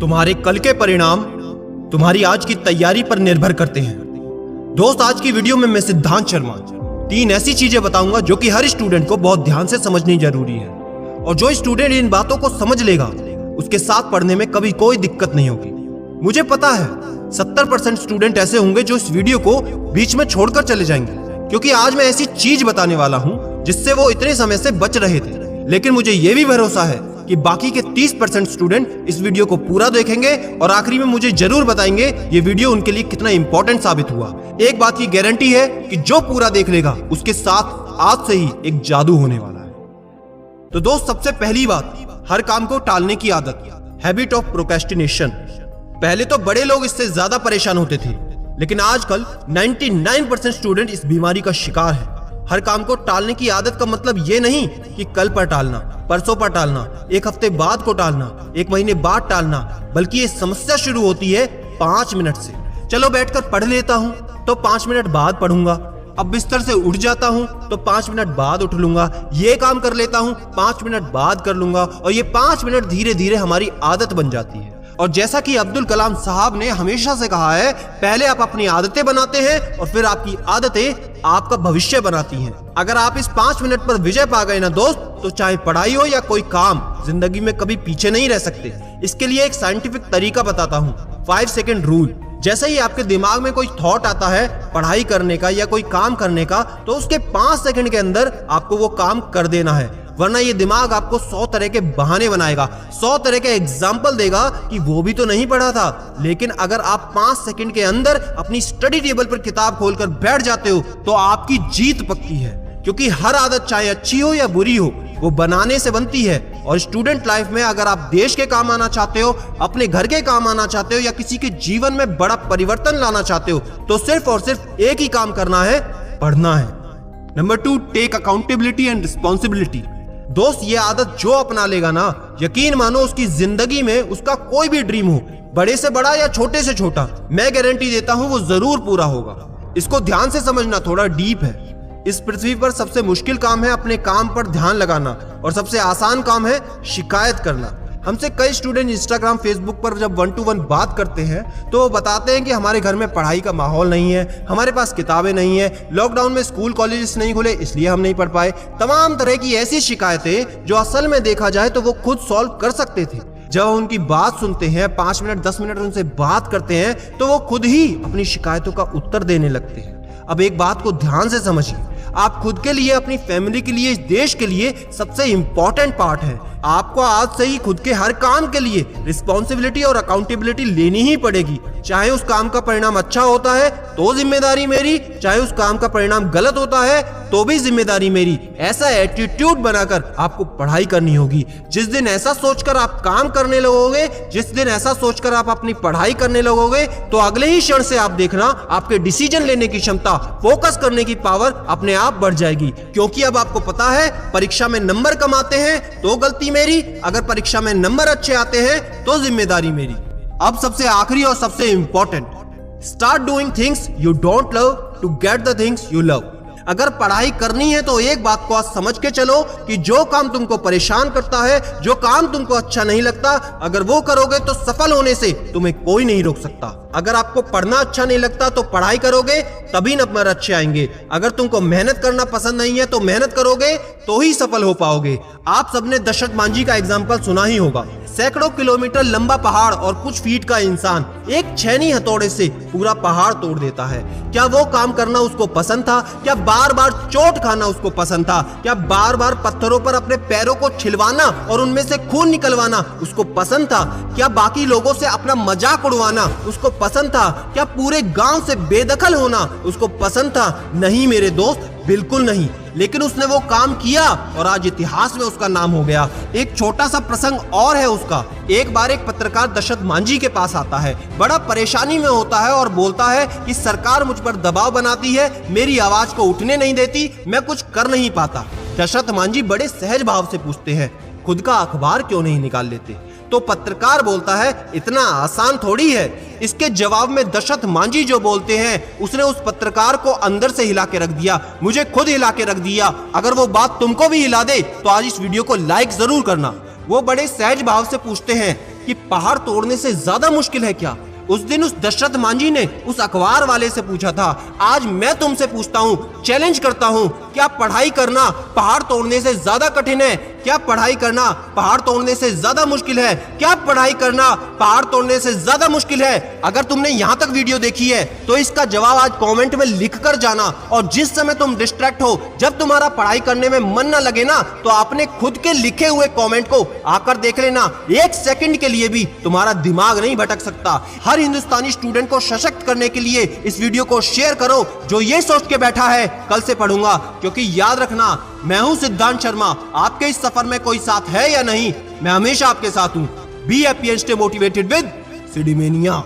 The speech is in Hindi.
तुम्हारे कल के परिणाम तुम्हारी आज की तैयारी पर निर्भर करते हैं। दोस्त, आज की वीडियो में मैं सिद्धांत शर्मा 3 ऐसी चीजें बताऊंगा जो कि हर स्टूडेंट को बहुत ध्यान से समझनी जरूरी है, और जो स्टूडेंट इन बातों को समझ लेगा उसके साथ पढ़ने में कभी कोई दिक्कत नहीं होगी। मुझे पता है 70% स्टूडेंट ऐसे होंगे जो इस वीडियो को बीच में छोड़कर चले जाएंगे, क्योंकि आज मैं ऐसी चीज बताने वाला हूं जिससे वो इतने समय से बच रहे थे। लेकिन मुझे यह भी भरोसा है कि बाकी के 30% स्टूडेंट इस वीडियो को पूरा देखेंगे और आखिरी में मुझे जरूर बताएंगे ये वीडियो उनके लिए कितना इंपॉर्टेंट साबित हुआ। एक बात की गारंटी है कि जो पूरा देख लेगा उसके साथ आज से ही एक जादू होने वाला है। तो दोस्त, सबसे पहली बात, हर काम को टालने की आदत, हैबिट ऑफ प्रोक्रेस्टिनेशन। पहले तो बड़े लोग इससे ज्यादा परेशान होते थे, लेकिन आजकल 99% स्टूडेंट इस बीमारी का शिकार है। हर काम को टालने की आदत का मतलब ये नहीं कि कल पर टालना, परसों पर टालना, एक हफ्ते बाद को टालना, एक महीने बाद टालना, बल्कि ये समस्या शुरू होती है 5 मिनट से। चलो बैठकर पढ़ लेता हूँ तो 5 मिनट बाद पढ़ूंगा, अब बिस्तर से उठ जाता हूँ तो 5 मिनट बाद उठ लूंगा, ये काम कर लेता हूँ 5 मिनट बाद कर लूंगा, और ये 5 मिनट धीरे धीरे हमारी आदत बन जाती है। और जैसा कि अब्दुल कलाम साहब ने हमेशा से कहा है, पहले आप अपनी आदतें बनाते हैं और फिर आपकी आदतें आपका भविष्य बनाती हैं। अगर आप इस 5 मिनट पर विजय पा गए ना दोस्त, तो चाहे पढ़ाई हो या कोई काम, जिंदगी में कभी पीछे नहीं रह सकते। इसके लिए एक साइंटिफिक तरीका बताता हूँ, 5 सेकंड रूल। जैसे ही आपके दिमाग में कोई थॉट आता है पढ़ाई करने का या कोई काम करने का, तो उसके 5 सेकंड के अंदर आपको वो काम कर देना है, वरना ये दिमाग आपको 100 तरह के बहाने बनाएगा, 100 तरह के एग्जाम्पल देगा कि वो भी तो नहीं पढ़ा था। लेकिन अगर आप 5 सेकंड के अंदर अपनी स्टडी टेबल पर किताब खोलकर बैठ जाते हो तो आपकी जीत पक्की है, क्योंकि हर आदत चाहे अच्छी हो या बुरी हो, वो बनाने से बनती है। और स्टूडेंट लाइफ में अगर आप देश के काम आना चाहते हो, अपने घर के काम आना चाहते हो, या किसी के जीवन में बड़ा परिवर्तन लाना चाहते हो, तो सिर्फ और सिर्फ एक ही काम करना है, पढ़ना है। Number 2, take accountability and responsibility. दोस्त, ये आदत जो अपना लेगा ना, यकीन मानो उसकी जिंदगी में उसका कोई भी ड्रीम हो, बड़े से बड़ा या छोटे से छोटा, मैं गारंटी देता हूं वो जरूर पूरा होगा। इसको ध्यान से समझना थोड़ा डीप है। इस पृथ्वी पर सबसे मुश्किल काम है अपने काम पर ध्यान लगाना, और सबसे आसान काम है शिकायत करना। हमसे कई स्टूडेंट इंस्टाग्राम, फेसबुक पर जब 1 to 1 बात करते हैं तो वो बताते हैं कि हमारे घर में पढ़ाई का माहौल नहीं है, हमारे पास किताबें नहीं है, लॉकडाउन में स्कूल कॉलेजेस नहीं खुले इसलिए हम नहीं पढ़ पाए। तमाम तरह की ऐसी शिकायतें जो असल में देखा जाए तो वो खुद सॉल्व कर सकते थे। जब उनकी बात सुनते हैं, 5 मिनट 10 मिनट उनसे बात करते हैं, तो वो खुद ही अपनी शिकायतों का उत्तर देने लगते हैं। अब एक बात को ध्यान से समझिए, आप खुद के लिए, अपनी फैमिली के लिए, इस देश के लिए सबसे इंपॉर्टेंट पार्ट है। आपको आज से ही खुद के हर काम के लिए रिस्पॉन्सिबिलिटी और अकाउंटेबिलिटी लेनी ही पड़ेगी। चाहे उस काम का परिणाम अच्छा होता है तो जिम्मेदारी मेरी, चाहे उस काम का परिणाम गलत होता है तो भी जिम्मेदारी मेरी। ऐसा एटीट्यूड बनाकर आपको पढ़ाई करनी होगी। जिस दिन ऐसा सोचकर आप काम करने लगोगे, जिस दिन ऐसा सोचकर आप अपनी पढ़ाई करने लगोगे, तो अगले ही क्षण से आप देखना आपके डिसीजन लेने की क्षमता, फोकस करने की पावर अपने आप बढ़ जाएगी। क्योंकि अब आपको पता है, परीक्षा में नंबर कम आते हैं तो गलती मेरी, अगर परीक्षा में नंबर अच्छे आते हैं तो जिम्मेदारी मेरी। अब सबसे आखिरी और सबसे important, start doing things you don't love to get the things you love. अगर पढ़ाई करनी है तो एक बात को आज समझ के चलो कि जो काम तुमको परेशान करता है, जो काम तुमको अच्छा नहीं लगता, अगर वो करोगे तो सफल होने से तुम्हें कोई नहीं रोक सकता। अगर आपको पढ़ना अच्छा नहीं लगता तो पढ़ाई करोगे तभी नंबर अच्छे आएंगे। अगर तुमको मेहनत करना पसंद नहीं है तो मेहनत करोगे तो ही सफल हो पाओगे। आप सबने दशरथ मांझी का एग्जाम्पल सुना ही होगा। सैकड़ों किलोमीटर लंबा पहाड़ और कुछ फीट का इंसान एक छेनी हथौड़े से पूरा पहाड़ तोड़ देता है। क्या वो काम करना उसको पसंद था? क्या बार बार चोट खाना उसको पसंद था? क्या बार बार पत्थरों पर अपने पैरों को छिलवाना और उनमें से खून निकलवाना उसको पसंद था? क्या बाकी लोगों से अपना मजाक उड़वाना उसको पसंद था? क्या पूरे गांव से बेदखल होना उसको पसंद था? नहीं मेरे दोस्त, बिल्कुल नहीं। लेकिन उसने वो काम किया और आज इतिहास में उसका नाम हो गया। एक छोटा सा प्रसंग और है उसका। एक बार एक पत्रकार दशरथ मांझी के पास आता है, बड़ा परेशानी में होता है और बोलता है कि सरकार मुझ पर दबाव बनाती है, मेरी आवाज को उठने नहीं देती, मैं कुछ कर नहीं पाता। दशरथ मांझी बड़े सहज भाव से पूछते हैं, खुद का अखबार क्यों नहीं निकाल लेते? तो पत्रकार बोलता है, इतना आसान थोड़ी है। इसके जवाब में दशरथ मांझी जो बोलते हैं, उसने उस पत्रकार को अंदर से हिला के रख दिया, मुझे खुद हिला के रख दिया। अगर वो बात तुमको भी हिला दे तो आज इस वीडियो को लाइक जरूर करना। वो बड़े सहज भाव से पूछते हैं, कि पहाड़ तोड़ने से ज्यादा मुश्किल है क्या? उस दिन उस दशरथ मांझी ने उस अखबार वाले से पूछा था। आज मैं तुमसे पूछता हूँ, चैलेंज करता हूँ, क्या पढ़ाई करना पहाड़ तोड़ने से ज्यादा कठिन है? क्या पढ़ाई करना पहाड़ तोड़ने से ज्यादा मुश्किल है? क्या पढ़ाई करना पहाड़ तोड़ने से ज्यादा मुश्किल है? अगर तुमने यहाँ तक वीडियो देखी है तो इसका जवाब आज कमेंट में लिख कर जाना। और जिस समय तुम डिस्ट्रैक्ट हो, जब तुम्हारा पढ़ाई करने में मन ना लगे ना, तो आपने खुद के लिखे हुए कमेंट को आकर देख लेना। एक सेकंड के लिए भी तुम्हारा दिमाग नहीं भटक सकता। हर हिंदुस्तानी स्टूडेंट को सशक्त करने के लिए इस वीडियो को शेयर करो, जो ये सोच के बैठा है कल से पढ़ूंगा। क्योंकि याद रखना, मैं हूं सिद्धांत शर्मा। आपके इस सफर में कोई साथ है या नहीं, मैं हमेशा आपके साथ हूं। Be happy and stay motivated with सिडीमेनिया।